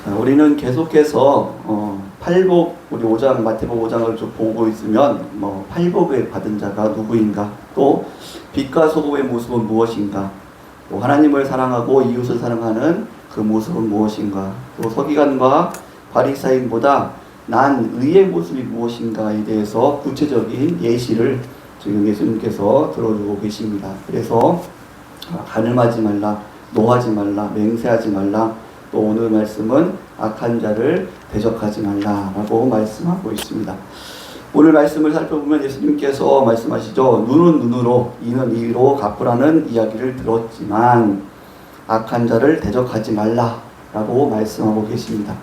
우리는 계속해서 팔복, 우리 5장, 마태복음 5장을 좀 보고 있으면 팔복을 받은 자가 누구인가, 또 빛과 소금의 모습은 무엇인가, 또 하나님을 사랑하고 이웃을 사랑하는 그 모습은 무엇인가, 또 서기관과 바리사인보다 난 의의 모습이 무엇인가에 대해서 구체적인 예시를 지금 예수님께서 들어주고 계십니다. 그래서 간음하지 말라, 노하지 말라, 맹세하지 말라, 또 오늘 말씀은 악한 자를 대적하지 말라라고 말씀하고 있습니다. 오늘 말씀을 살펴보면 예수님께서 말씀하시죠. 눈은 눈으로, 이는 이로 갚으라는 이야기를 들었지만 악한 자를 대적하지 말라라고 말씀하고 계십니다.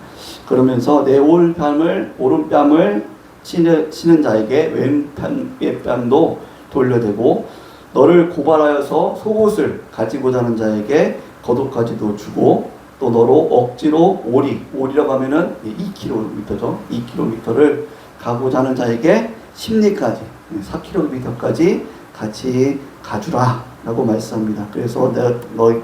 그러면서 내 오른뺨을 치는 자에게 왼뺨도 돌려대고 너를 고발하여서 속옷을 가지고자 하는 자에게 겉옷까지도 주고 또 너로 억지로 오리라고 하면은 2km죠. 2km를 가고자 하는 자에게 심리까지 4km까지 같이 가주라 라고 말씀합니다. 그래서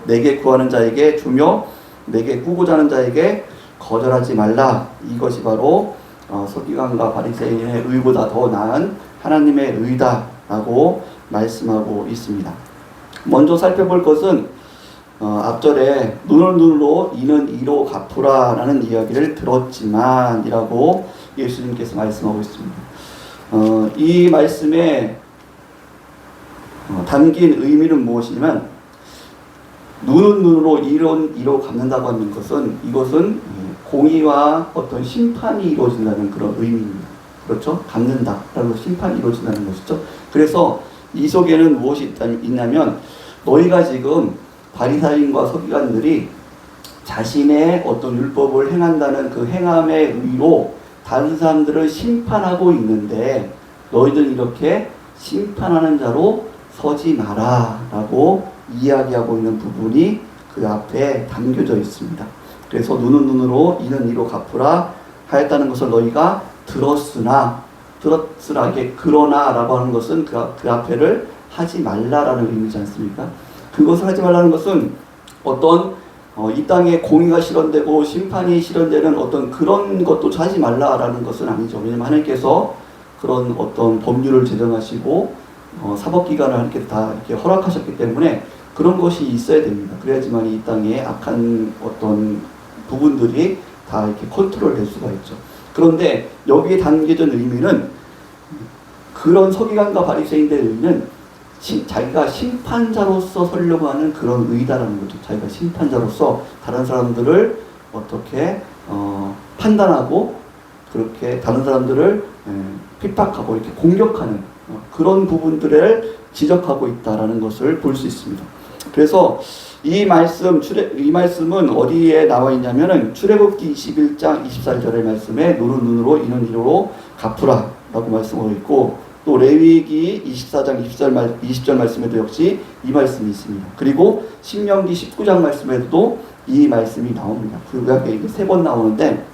내게 구하는 자에게 주며 내게 꾸고자 하는 자에게 거절하지 말라. 이것이 바로 서기관과 바리새인의 의보다 더 나은 하나님의 의다라고 말씀하고 있습니다. 먼저 살펴볼 것은 앞절에 눈을 눈으로 이는 이로 갚으라 라는 이야기를 들었지만 이라고 예수님께서 말씀하고 있습니다. 이 말씀에 담긴 의미는 무엇이냐면 눈은 눈으로 이는 이로 갚는다고 하는 것은 이것은 공의와 어떤 심판이 이루어진다는 그런 의미입니다. 그렇죠? 갚는다라고 심판이 이루어진다는 것이죠. 그래서 이 속에는 무엇이 있냐면 너희가 지금 바리사인과 서기관들이 자신의 어떤 율법을 행한다는 그 행함의 의로 다른 사람들을 심판하고 있는데 너희들 이렇게 심판하는 자로 서지 마라 라고 이야기하고 있는 부분이 그 앞에 담겨져 있습니다. 그래서 눈은 눈으로 이는 이로 갚으라 하였다는 것을 너희가 들었으나 그러나 라고 하는 것은 그 앞에를 하지 말라라는 의미지 않습니까? 그것을 하지 말라는 것은 어떤 이 땅에 공의가 실현되고 심판이 실현되는 어떤 그런 것도 하지 말라라는 것은 아니죠. 왜냐하면 하나님께서 그런 어떤 법률을 제정하시고 사법기관을 이렇게 다 이렇게 허락하셨기 때문에 그런 것이 있어야 됩니다. 그래야지만 이 땅에 악한 어떤 부분들이 다 이렇게 컨트롤될 수가 있죠. 그런데 여기에 담겨진 의미는 그런 서기관과 바리새인들의 의미는 자기가 심판자로서 서려고 하는 그런 의다라는 거죠. 자기가 심판자로서 다른 사람들을 어떻게 판단하고 그렇게 다른 사람들을 핍박하고 이렇게 공격하는 그런 부분들을 지적하고 있다라는 것을 볼 수 있습니다. 그래서 이 말씀은 어디에 나와 있냐면은 출애굽기 21장 24절의 말씀에 눈은 눈으로 이는 이로 갚으라 라고 말씀하고 있고 또 레위기 24장 20절 말씀에도 역시 이 말씀이 있습니다. 그리고 신명기 19장 말씀에도 이 말씀이 나옵니다. 그 구약에 3번 나오는데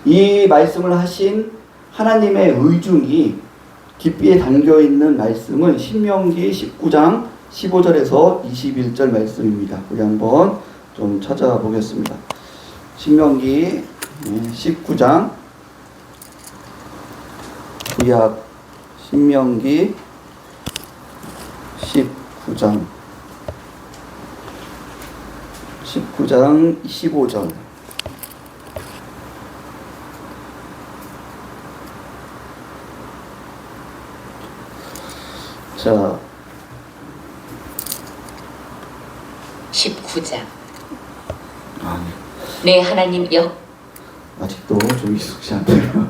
이 말씀을 하신 하나님의 의중이 깊이에 담겨있는 말씀은 신명기 19장 15절에서 21절 말씀입니다. 우리 한번 좀 찾아보겠습니다. 신명기 19장 구약 신명기 19장 15절 자 19장 내 하나님 아직도 좀 익숙치 않네요.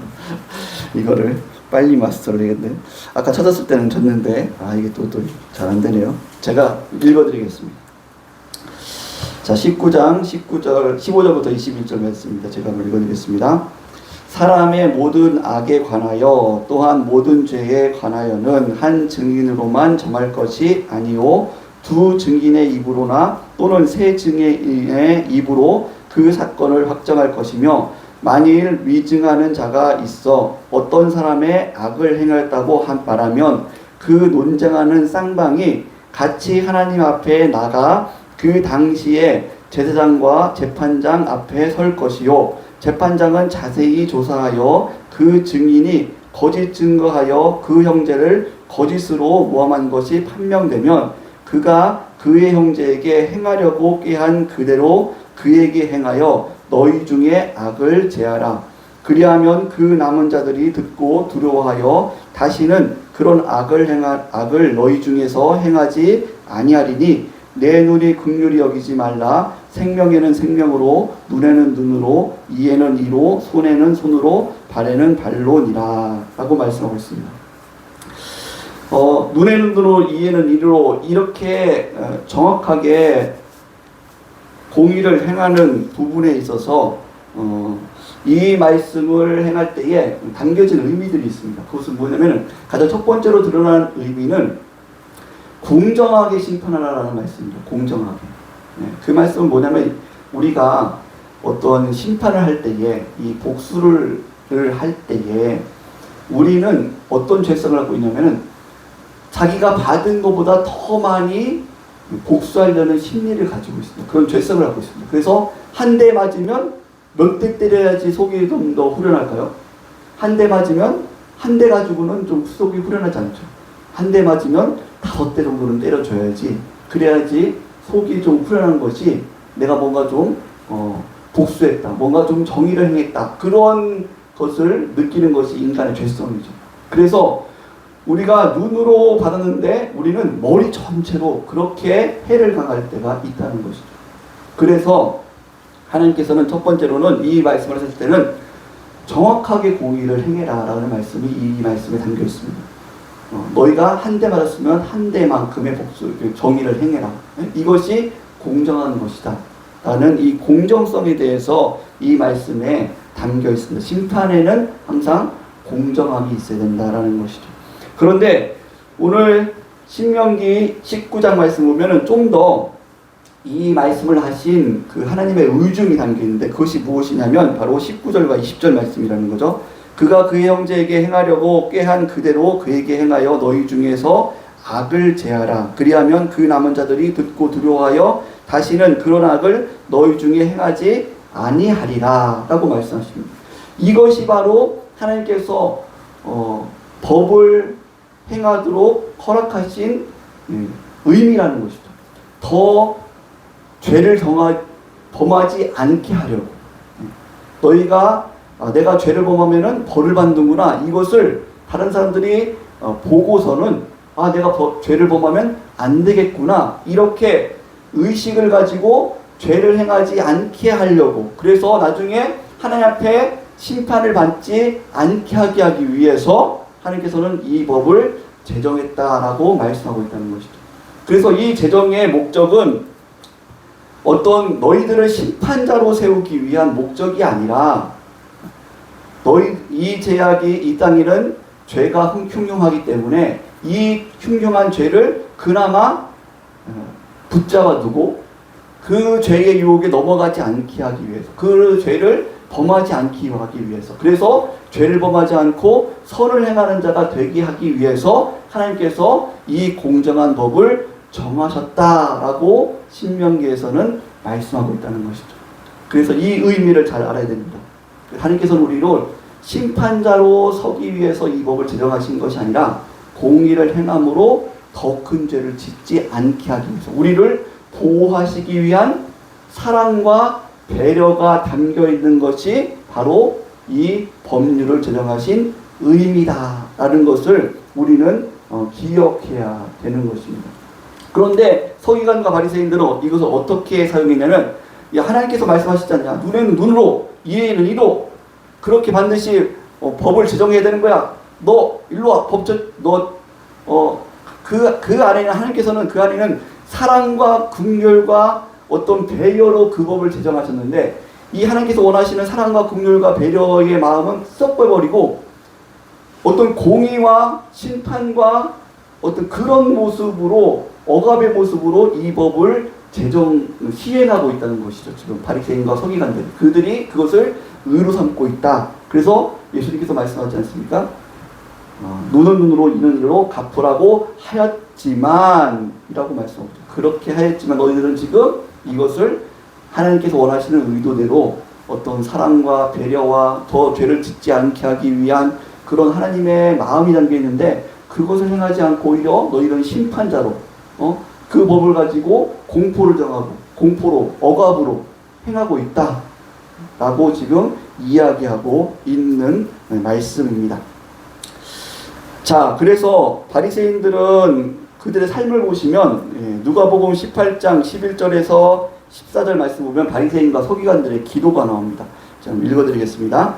이거를 빨리 마스터를 해야겠네. 아까 찾았을 때는 졌는데 이게 또 잘 안 되네요. 제가 읽어드리겠습니다. 자 19장 15절부터 21절 말씀입니다. 제가 한번 읽어드리겠습니다. 사람의 모든 악에 관하여 또한 모든 죄에 관하여는 한 증인으로만 정할 것이 아니오 두 증인의 입으로나 또는 세 증인의 입으로 그 사건을 확정할 것이며 만일 위증하는 자가 있어 어떤 사람의 악을 행했다고 말하면 그 논쟁하는 쌍방이 같이 하나님 앞에 나가 그 당시에 제사장과 재판장 앞에 설 것이요 재판장은 자세히 조사하여 그 증인이 거짓 증거하여 그 형제를 거짓으로 모함한 것이 판명되면 그가 그의 형제에게 행하려고 꾀한 그대로 그에게 행하여 너희 중에 악을 제하라. 그리하면 그 남은 자들이 듣고 두려워하여 다시는 그런 악을 너희 중에서 행하지 아니하리니 내 눈이 긍휼히 여기지 말라. 생명에는 생명으로, 눈에는 눈으로, 이에는 이로, 손에는 손으로, 발에는 발로니라 라고 말씀하고 있습니다. 눈에는 눈으로, 이에는 이로 이렇게 정확하게 공의를 행하는 부분에 있어서 이 말씀을 행할 때에 담겨진 의미들이 있습니다. 그것은 뭐냐면 가장 첫 번째로 드러난 의미는 공정하게 심판하라는 말씀입니다. 공정하게. 그 말씀은 뭐냐면 우리가 어떤 심판을 할 때에 이 복수를 할 때에 우리는 어떤 죄성을 갖고 있냐면은 자기가 받은 것보다 더 많이 복수하려는 심리를 가지고 있습니다. 그런 죄성을 갖고 있습니다. 그래서 한 대 맞으면 몇 대 때려야지 속이 좀 더 후련할까요? 한 대 맞으면 한 대 가지고는 좀 속이 후련하지 않죠. 한 대 맞으면 5대 정도는 때려줘야지. 그래야지 속이 좀 후련한 것이 내가 뭔가 좀 복수했다. 뭔가 좀 정의를 행했다. 그런 것을 느끼는 것이 인간의 죄성이죠. 그래서 우리가 눈으로 받았는데 우리는 머리 전체로 그렇게 해를 당할 때가 있다는 것이죠. 그래서 하나님께서는 첫 번째로는 이 말씀을 하실 때는 정확하게 공의를 행해라 라는 말씀이 이 말씀에 담겨 있습니다. 너희가 한 대 맞았으면 한 대만큼의 복수, 정의를 행해라. 이것이 공정한 것이다 라는 이 공정성에 대해서 이 말씀에 담겨 있습니다. 심판에는 항상 공정함이 있어야 된다라는 것이죠. 그런데 오늘 신명기 19장 말씀 보면은 좀 더 이 말씀을 하신 그 하나님의 의중이 담겨 있는데 그것이 무엇이냐면 바로 19절과 20절 말씀이라는 거죠. 그가 그의 형제에게 행하려고 꾀한 그대로 그에게 행하여 너희 중에서 악을 제하라. 그리하면 그 남은 자들이 듣고 두려워하여 다시는 그런 악을 너희 중에 행하지 아니하리라 라고 말씀하십니다. 이것이 바로 하나님께서 법을 행하도록 허락하신 의미라는 것이죠. 더 죄를 범하지 않게 하려고. 너희가 내가 죄를 범하면은 벌을 받는구나. 이것을 다른 사람들이 보고서는 내가 죄를 범하면 안 되겠구나. 이렇게 의식을 가지고 죄를 행하지 않게 하려고. 그래서 나중에 하나님 앞에 심판을 받지 않게 하기 위해서 하나님께서는 이 법을 제정했다라고 말씀하고 있다는 것이죠. 그래서 이 제정의 목적은 어떤 너희들을 심판자로 세우기 위한 목적이 아니라 이 제약이 이 땅에는 죄가 흉흉하기 때문에 이 흉흉한 죄를 그나마 붙잡아 두고 그 죄의 유혹에 넘어가지 않게 하기 위해서, 그 죄를 범하지 않게 하기 위해서, 그래서 죄를 범하지 않고 선을 행하는 자가 되게 하기 위해서 하나님께서 이 공정한 법을 정하셨다라고 신명기에서는 말씀하고 있다는 것이죠. 그래서 이 의미를 잘 알아야 됩니다. 하나님께서는 우리를 심판자로 서기 위해서 이 법을 제정하신 것이 아니라 공의를 행함으로 더 큰 죄를 짓지 않게 하기 위해서 우리를 보호하시기 위한 사랑과 배려가 담겨 있는 것이 바로 이 법률을 제정하신 의미다라는 것을 우리는 기억해야 되는 것입니다. 그런데 서기관과 바리새인들은 이것을 어떻게 사용했냐면 하나님께서 말씀하시지 않냐. 눈에는 눈으로, 이에는 이로 그렇게 반드시 법을 제정해야 되는 거야. 너 일로 와. 그 안에는 하나님께서는 그 안에는 사랑과 긍휼과 어떤 배려로 그 법을 제정하셨는데 이 하나님께서 원하시는 사랑과 긍휼과 배려의 마음은 썩 빼버리고 어떤 공의와 심판과 어떤 그런 모습으로 억압의 모습으로 이 법을 시행하고 있다는 것이죠. 지금 바리새인과 서기관들 그들이 그것을 의로 삼고 있다. 그래서 예수님께서 말씀하지 않습니까? 눈은 눈으로 이는 이로 갚으라고 하였지만 이라고 말씀하죠. 그렇게 하였지만 너희들은 지금 이것을 하나님께서 원하시는 의도대로 어떤 사랑과 배려와 더 죄를 짓지 않게 하기 위한 그런 하나님의 마음이 담겨 있는데, 그것을 행하지 않고 오히려 너희는 심판자로 그 법을 가지고 공포를 정하고 공포로 억압으로 행하고 있다 라고 지금 이야기하고 있는 말씀입니다. 자, 그래서 바리새인들은 그들의 삶을 보시면 누가복음 18장 11절에서 14절 말씀 보면 바리새인과 서기관들의 기도가 나옵니다. 제가 읽어드리겠습니다.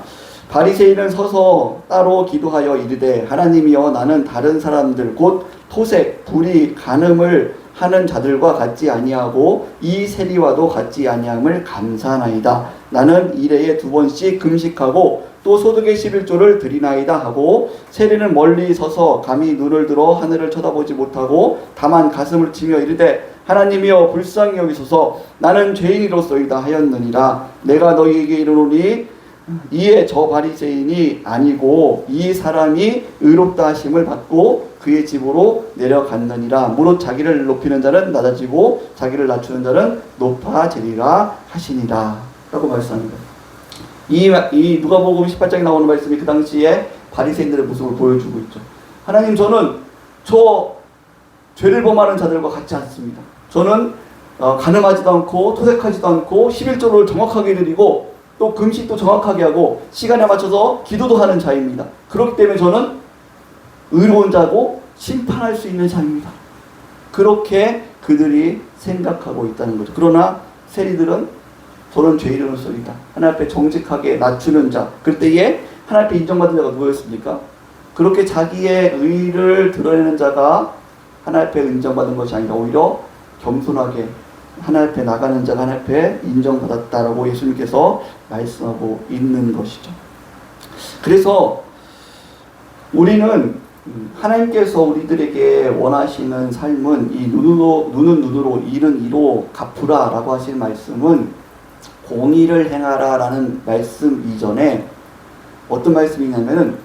바리새인은 서서 따로 기도하여 이르되 하나님이여 나는 다른 사람들 곧 토색, 불의, 간음을 하는 자들과 같지 아니하고 이 세리와도 같지 아니함을 감사하나이다. 나는 일해에 2번씩 금식하고 또 소득의 11조를 드리나이다 하고, 세리는 멀리 서서 감히 눈을 들어 하늘을 쳐다보지 못하고 다만 가슴을 치며 이르되 하나님이여 불쌍히 여기소서 나는 죄인이로소이다 하였느니라. 내가 너희에게 이르노니 이에 저 바리새인이 아니고 이 사람이 의롭다 하심을 받고 그의 집으로 내려갔느니라. 무릇 자기를 높이는 자는 낮아지고 자기를 낮추는 자는 높아지리라 하시니라 라고 말씀합니다. 이 누가복음 18장에 나오는 말씀이 그 당시에 바리새인들의 모습을 보여주고 있죠. 하나님, 저는 저 죄를 범하는 자들과 같지 않습니다. 저는 간음하지도 않고 토색하지도 않고 11조를 정확하게 드리고 또 금식도 정확하게 하고 시간에 맞춰서 기도도 하는 자입니다. 그렇기 때문에 저는 의로운 자고 심판할 수 있는 자입니다. 그렇게 그들이 생각하고 있다는 거죠. 그러나 세리들은 저는 죄인으로서이다. 하나님 앞에 정직하게 낮추는 자. 그때에 하나님 앞에 인정받은 자가 누구였습니까? 그렇게 자기의 의를 드러내는 자가 하나님 앞에 인정받은 것이 아니라 오히려 겸손하게 하나님 앞에 나가는 자가 하나님 앞에 인정받았다라고 예수님께서 말씀하고 있는 것이죠. 그래서 우리는 하나님께서 우리들에게 원하시는 삶은 이 눈은 눈으로 이는 이로 갚으라 라고 하시는 말씀은 공의를 행하라 라는 말씀 이전에 어떤 말씀이냐면은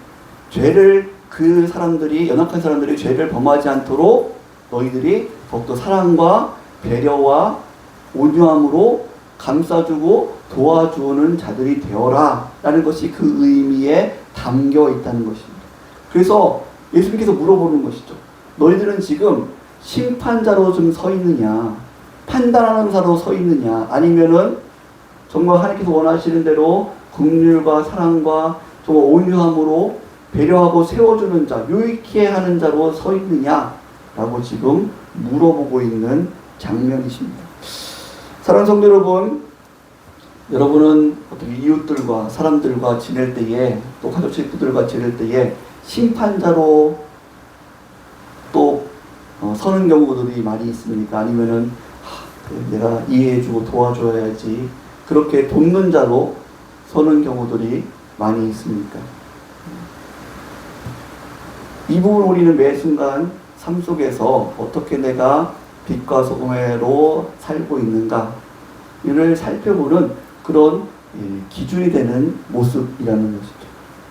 그 사람들이, 연약한 사람들이 죄를 범하지 않도록 너희들이 더욱더 사랑과 배려와 온유함으로 감싸주고 도와주는 자들이 되어라 라는 것이 그 의미에 담겨 있다는 것입니다. 그래서 예수님께서 물어보는 것이죠. 너희들은 지금 심판자로 좀 서 있느냐, 판단하는 자로 서 있느냐, 아니면은 정말 하나님께서 원하시는 대로 긍휼과 사랑과 정말 온유함으로 배려하고 세워주는 자, 유익해 하는 자로 서 있느냐라고 지금 물어보고 있는 장면이십니다. 사랑하는 성도 여러분, 여러분은 어떻게 이웃들과 사람들과 지낼 때에, 또 가족 식구들과 지낼 때에 심판자로 또 서는 경우들이 많이 있습니까? 아니면은 내가 이해해주고 도와줘야지, 그렇게 돕는 자로 서는 경우들이 많이 있습니까? 이 부분 우리는 매 순간 삶 속에서 어떻게 내가 빛과 소금으로 살고 있는가 이를 살펴보는 그런 기준이 되는 모습이라는 것이죠.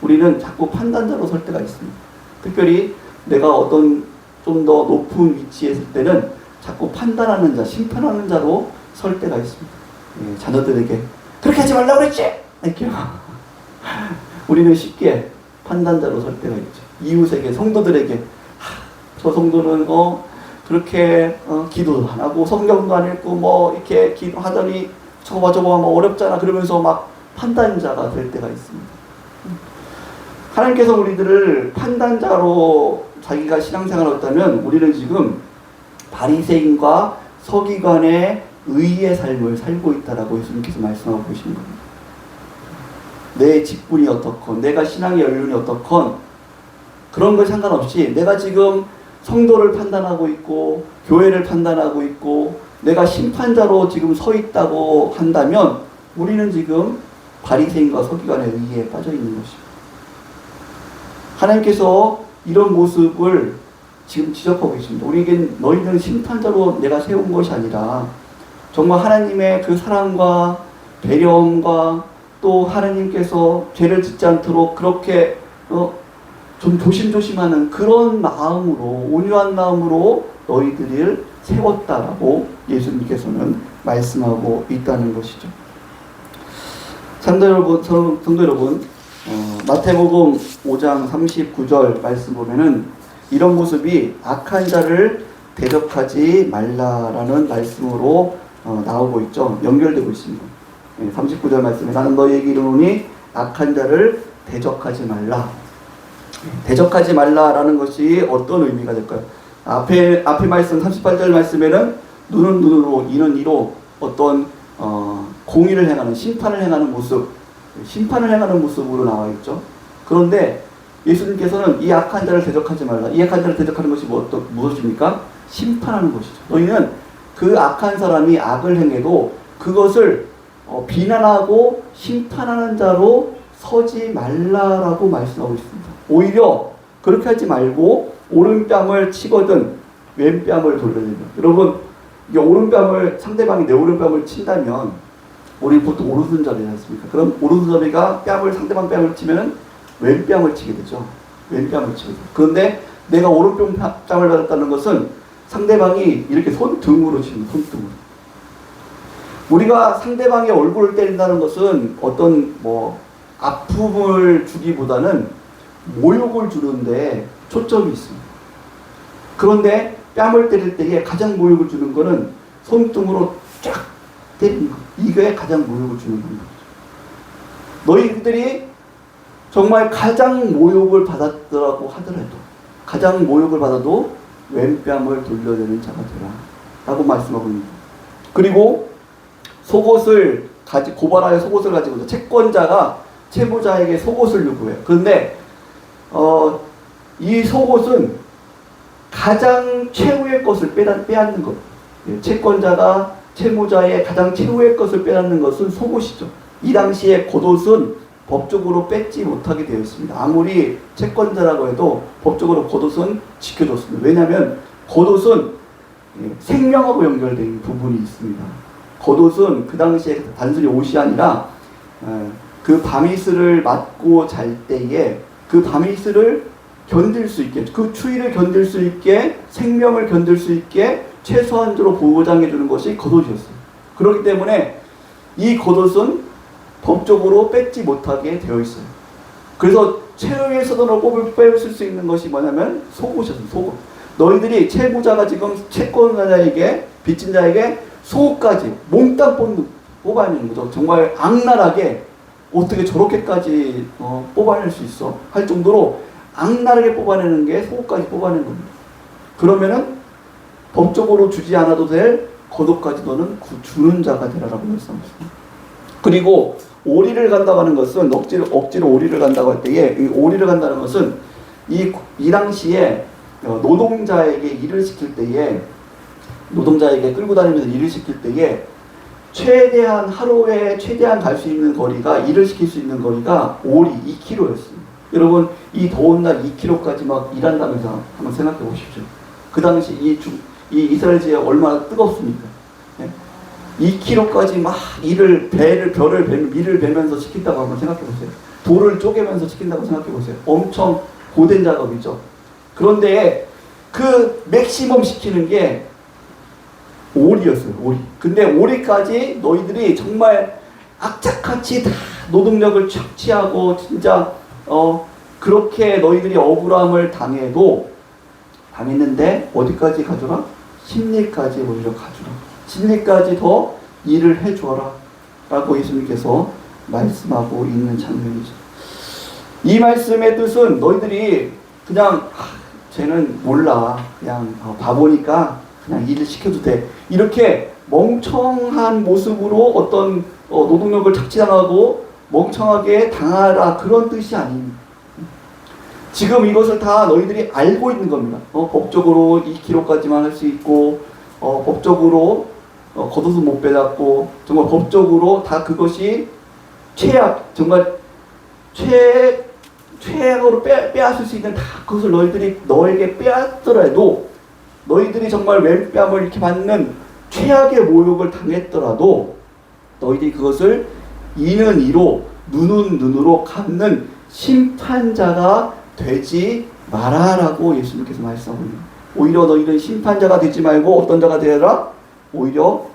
우리는 자꾸 판단자로 설 때가 있습니다. 특별히 내가 어떤 좀 더 높은 위치에 있을 때는 자꾸 판단하는 자, 심판하는 자로 설 때가 있습니다. 자녀들에게 그렇게 하지 말라고 그랬지? 이렇게 우리는 쉽게 판단자로 설 때가 있죠. 이웃에게, 성도들에게 저 성도는 그렇게 기도도 안 하고 성경도 안 읽고 뭐 이렇게 기도하더니 저거 뭐 어렵잖아 그러면서 막 판단자가 될 때가 있습니다. 하나님께서 우리들을 판단자로 자기가 신앙생활을 했다면 우리는 지금 바리새인과 서기관의 의의 삶을 살고 있다라고 예수님께서 말씀하고 계신 겁니다. 내 직분이 어떻건, 내가 신앙의 연륜이 어떻건 그런 거 상관없이 내가 지금 성도를 판단하고 있고 교회를 판단하고 있고 내가 심판자로 지금 서 있다고 한다면 우리는 지금 바리새인과 서기관의 의에 빠져 있는 것입니다. 하나님께서 이런 모습을 지금 지적하고 계십니다. 우리에겐 너희들은 심판자로 내가 세운 것이 아니라 정말 하나님의 그 사랑과 배려함과 또 하나님께서 죄를 짓지 않도록 그렇게 좀 조심조심하는 그런 마음으로, 온유한 마음으로 너희들을 세웠다라고 예수님께서는 말씀하고 있다는 것이죠. 성도 여러분, 마태복음 5장 39절 말씀 보면은 이런 모습이 악한 자를 대적하지 말라라는 말씀으로 나오고 있죠. 연결되고 있습니다. 39절 말씀에 나는 너희에게 이르노니 악한 자를 대적하지 말라. 대적하지 말라라는 것이 어떤 의미가 될까요? 앞에 말씀 38절 말씀에는 눈은 눈으로 이는 이로 어떤 공의를 행하는 심판을 행하는 모습으로 나와 있죠. 그런데 예수님께서는 이 악한 자를 대적하지 말라. 이 악한 자를 대적하는 것이 무엇입니까? 심판하는 것이죠. 너희는 그 악한 사람이 악을 행해도 그것을 비난하고 심판하는 자로 서지 말라라고 말씀하고 있습니다. 오히려 그렇게 하지 말고 오른뺨을 치거든 왼뺨을 돌려내라. 여러분, 이 오른뺨을 상대방이 내 오른뺨을 친다면 우리 보통 오른손잡이 하지 않습니까? 그럼 오른손잡이가 상대방 뺨을 치면은 왼뺨을 치게 되죠. 왼뺨을 치게 되죠. 그런데 내가 오른뺨을 받았다는 것은 상대방이 이렇게 손등으로 치는 손등으로. 우리가 상대방의 얼굴을 때린다는 것은 어떤 아픔을 주기보다는 모욕을 주는데 초점이 있습니다. 그런데 뺨을 때릴 때에 가장 모욕을 주는 것은 손등으로 쫙 때리는 것. 이게 가장 모욕을 주는 겁니다. 너희들이 정말 가장 모욕을 받았더라고 하더라도 가장 모욕을 받아도 왼뺨을 돌려내는 자가 되라 라고 말씀하고 있습니다. 그리고 고발하여 속옷을 가지고 채권자가 채무자에게 속옷을 요구해요. 그런데 이 속옷은 가장 최후의 것을 빼앗는 것. 채권자가 채무자의 가장 최후의 것을 빼앗는 것은 속옷이죠. 이 당시에 겉옷은 법적으로 뺏지 못하게 되어 있습니다. 아무리 채권자라고 해도 법적으로 겉옷은 지켜줬습니다. 왜냐하면 겉옷은 생명하고 연결된 부분이 있습니다. 겉옷은 그 당시에 단순히 옷이 아니라 그 밤이슬을 맞고 잘 때에 그 밤이슬을 견딜 수 있게, 그 추위를 견딜 수 있게, 생명을 견딜 수 있게 최소한으로 보장해 주는 것이 겉옷이었어요. 그렇기 때문에 이 겉옷은 법적으로 뺏지 못하게 되어 있어요. 그래서 최후의 서던으로 빼앗을 수 있는 것이 뭐냐면 속옷이었어요. 속옷. 너희들이 채무자가 지금 채권자에게 빚진 자에게 속옷까지 몽땅 뽑아내는 거죠. 정말 악랄하게 어떻게 저렇게까지 뽑아낼 수 있어? 할 정도로 악랄하게 뽑아내는 게 속옷까지 뽑아내는 겁니다. 그러면은 법적으로 주지 않아도 될 겉옷까지 너는 주는 자가 되라라고 말씀하셨습니다. 그리고 오리를 간다고 하는 것은 억지로 오리를 간다고 할 때에 이 오리를 간다는 것은 이 당시에 노동자에게 일을 시킬 때에 노동자에게 끌고 다니면서 일을 시킬 때에 하루에 최대한 갈 수 있는 거리가 일을 시킬 수 있는 거리가 오리 2km였습니다. 여러분 이 더운 날 2km까지 막 일한다면서 한번 생각해 보십시오. 그 당시 이 이스라엘 지역이 얼마나 뜨겁습니까? 2km까지 막 밀을 베면서 시킨다고 한번 생각해 보세요. 돌을 쪼개면서 시킨다고 생각해 보세요. 엄청 고된 작업이죠. 그런데 그 맥시멈 시키는 게 오리였어요. 오리. 근데 오리까지 너희들이 정말 악착같이 다 노동력을 착취하고 진짜 그렇게 너희들이 억울함을 당했는데 어디까지 가져라? 심리까지 오히려 가져라. 심리까지 더 일을 해줘라 라고 예수님께서 말씀하고 있는 장면이죠. 이 말씀의 뜻은 너희들이 그냥 쟤는 몰라 그냥 바보니까 그냥 일을 시켜도 돼 이렇게 멍청한 모습으로 어떤 노동력을 착취당하고 멍청하게 당하라 그런 뜻이 아닙니다. 지금 이것을 다 너희들이 알고 있는 겁니다. 법적으로 2km까지만 할 수 있고 법적으로 겉옷은 못 빼잡고 정말 법적으로 다 그것이 최악 정말 최악으로 빼앗을 수 있는 다 그것을 너에게 빼앗더라도 너희들이 정말 왼뺨을 이렇게 받는 최악의 모욕을 당했더라도 너희들이 그것을 이는 이로 눈은 눈으로 갚는 심판자가 되지 마라라고 예수님께서 말씀하고 있습니다. 오히려 너희는 심판자가 되지 말고 어떤 자가 되어라? 오히려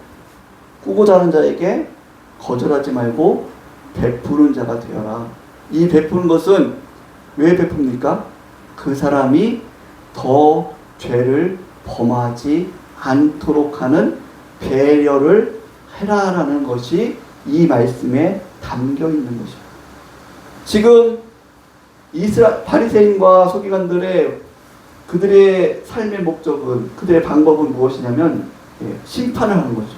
꾸고자 하는 자에게 거절하지 말고 베푸는 자가 되어라. 이 베푸는 것은 왜 베풉니까? 그 사람이 더 죄를 범하지 않도록 하는 배려를 해라라는 것이 이 말씀에 담겨 있는 것입니다. 지금 바리새인과 서기관들의 그들의 삶의 목적은, 그들의 방법은 무엇이냐면 심판을 하는 거죠.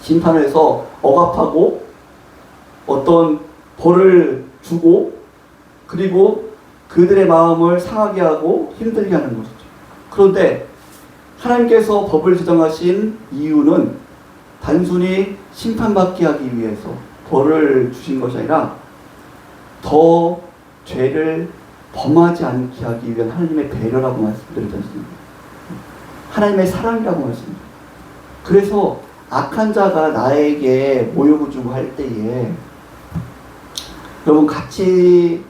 심판을 해서 억압하고 어떤 벌을 주고, 그리고 그들의 마음을 상하게 하고 힘들게 하는 것이죠. 그런데 하나님께서 법을 제정하신 이유는 단순히 심판받게 하기 위해서 벌을 주신 것이 아니라 더 죄를 범하지 않게 하기 위한 하나님의 배려라고 말씀드렸지 않습니까? 하나님의 사랑이라고 말씀드립니다. 그래서 악한 자가 나에게 모욕을 주고 할 때에 여러분 같이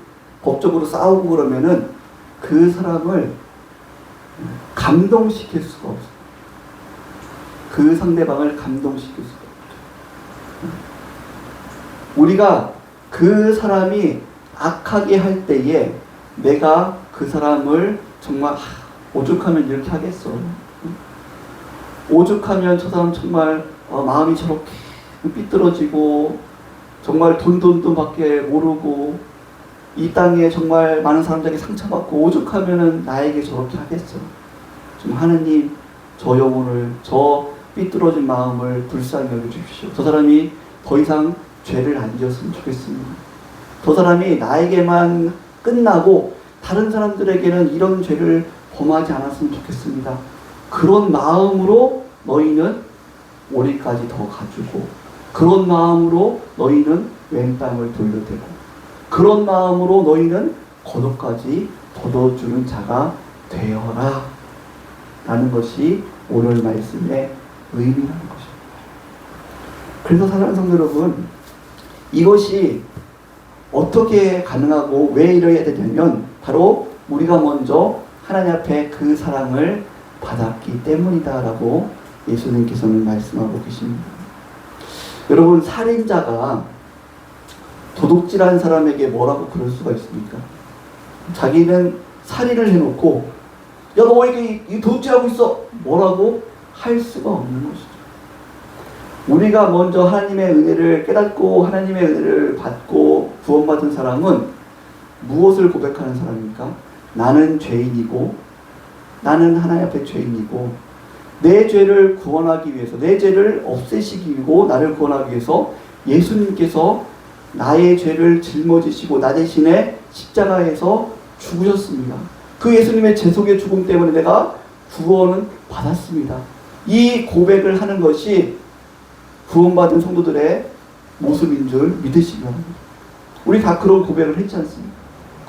법적으로 싸우고 그러면은 그 사람을 감동시킬 수가 없어요. 그 상대방을 감동시킬 수가 없죠. 우리가 그 사람이 악하게 할 때에 내가 그 사람을 정말 오죽하면 이렇게 하겠어. 오죽하면 저 사람 정말 마음이 저렇게 삐뚤어지고 정말 돈도 밖에 모르고 이 땅에 정말 많은 사람들에게 상처받고 오죽하면은 나에게 저렇게 하겠어. 좀 하느님 저 영혼을, 저 삐뚤어진 마음을 불쌍히 여겨주십시오. 저 사람이 더 이상 죄를 안 지었으면 좋겠습니다. 저 사람이 나에게만 끝나고 다른 사람들에게는 이런 죄를 범하지 않았으면 좋겠습니다. 그런 마음으로 너희는 오리까지 더 가지고, 그런 마음으로 너희는 왼땅을 돌려대고, 그런 마음으로 너희는 거독까지 걷어주는 자가 되어라 라는 것이 오늘 말씀의 의미라는 것입니다. 그래서 사랑하는 성도 여러분, 이것이 어떻게 가능하고 왜 이래야 되냐면 바로 우리가 먼저 하나님 앞에 그 사랑을 받았기 때문이다 라고 예수님께서는 말씀하고 계십니다. 여러분, 살인자가 도둑질한 사람에게 뭐라고 그럴 수가 있습니까? 자기는 살인을 해놓고 야, 너 왜 이렇게 도둑질하고 있어? 뭐라고 할 수가 없는 것이죠. 우리가 먼저 하나님의 은혜를 깨닫고 하나님의 은혜를 받고 구원받은 사람은 무엇을 고백하는 사람입니까? 나는 죄인이고, 나는 하나님 앞에 죄인이고, 내 죄를 구원하기 위해서, 내 죄를 없애시기 위해서, 나를 구원하기 위해서 예수님께서 나의 죄를 짊어지시고 나 대신에 십자가에서 죽으셨습니다. 그 예수님의 죄속의 죽음 때문에 내가 구원은 받았습니다. 이 고백을 하는 것이 구원받은 성도들의 모습인 줄 믿으시기 바랍니다. 우리 다 그런 고백을 했지 않습니까?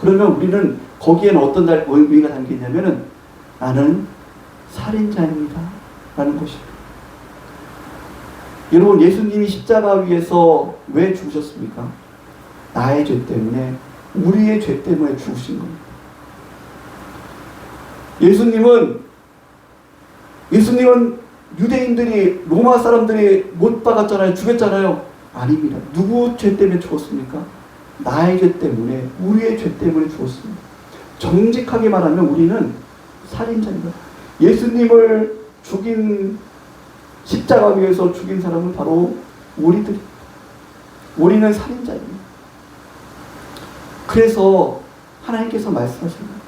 그러면 우리는 거기에는 어떤 의미가 담겨있냐면은 나는 살인자입니다 라는 것입니다. 여러분, 예수님이 십자가 위에서 왜 죽으셨습니까? 나의 죄 때문에, 우리의 죄 때문에 죽으신 겁니다. 예수님은 유대인들이, 로마 사람들이 못 박았잖아요. 죽였잖아요. 아닙니다. 누구 죄 때문에 죽었습니까? 나의 죄 때문에, 우리의 죄 때문에 죽었습니다. 정직하게 말하면 우리는 살인자입니다. 예수님을 죽인, 십자가 위에서 죽인 사람은 바로 우리들입니다. 우리는 살인자입니다. 그래서 하나님께서 말씀하십니다.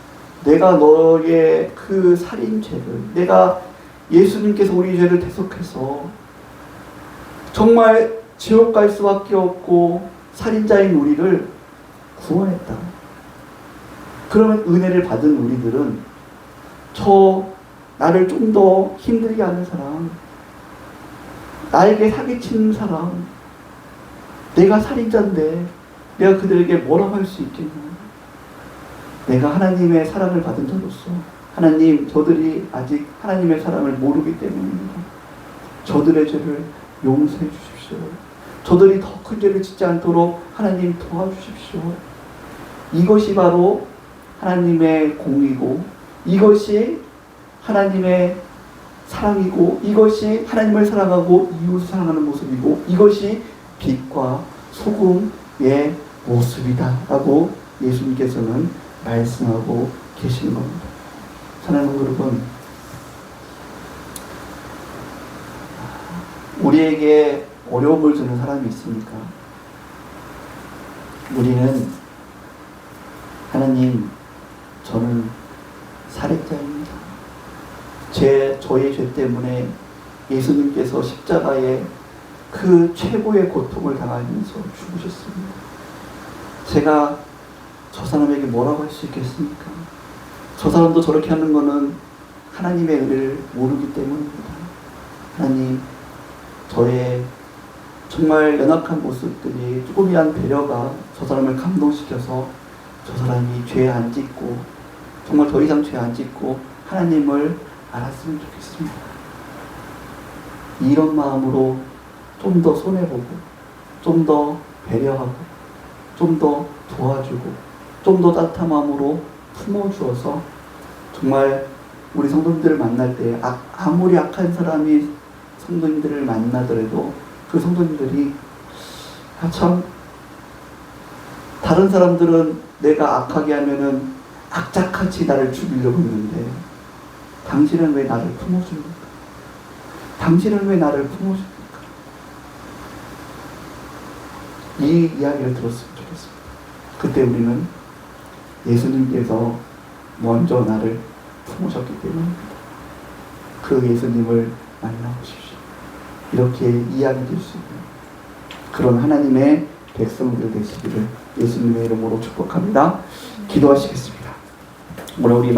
내가 너의 그 살인 죄를, 내가 예수님께서 우리 죄를 대속해서 정말 지옥 갈 수밖에 없고 살인자인 우리를 구원했다. 그러면 은혜를 받은 우리들은 나를 좀 더 힘들게 하는 사람, 나에게 사기치는 사람, 내가 살인자인데 내가 그들에게 뭐라고 할 수 있겠냐. 내가 하나님의 사랑을 받은 자로서, 하나님, 저들이 아직 하나님의 사랑을 모르기 때문입니다. 저들의 죄를 용서해 주십시오. 저들이 더 큰 죄를 짓지 않도록 하나님 도와주십시오. 이것이 바로 하나님의 공의고, 이것이 하나님의 사랑이고 이것이 하나님을 사랑하고 이웃을 사랑하는 모습이고 이것이 빛과 소금의 모습이다 라고 예수님께서는 말씀하고 계시는 겁니다. 사랑하는 여러분, 우리에게 어려움을 주는 사람이 있습니까? 우리는 하나님, 저는 살인자입니다. 저의 죄 때문에 예수님께서 십자가에 그 최고의 고통을 당하면서 죽으셨습니다. 제가 저 사람에게 뭐라고 할 수 있겠습니까? 저 사람도 저렇게 하는 것은 하나님의 은혜를 모르기 때문입니다. 하나님, 저의 정말 연약한 모습들이 조금이한 배려가 저 사람을 감동시켜서 저 사람이 죄 안 짓고 정말 더 이상 죄 안 짓고 하나님을 알았으면 좋겠습니다. 이런 마음으로 좀 더 손해보고 좀 더 배려하고 좀 더 도와주고 좀 더 따뜻한 마음으로 품어주어서 정말 우리 성도님들을 만날 때 아무리 악한 사람이 성도님들을 만나더라도 그 성도님들이 참 다른 사람들은 내가 악하게 하면은 악착같이 나를 죽이려고 했는데 당신은 왜 나를 품어줍니까? 당신은 왜 나를 품어줍니까? 이 이야기를 들었으면 좋겠습니다. 그때 우리는 예수님께서 먼저 나를 품으셨기 때문입니다. 그 예수님을 만나보십시오. 이렇게 이야기 될 수 있는 그런 하나님의 백성들 되시기를 예수님의 이름으로 축복합니다. 기도하시겠습니다. 오늘 우리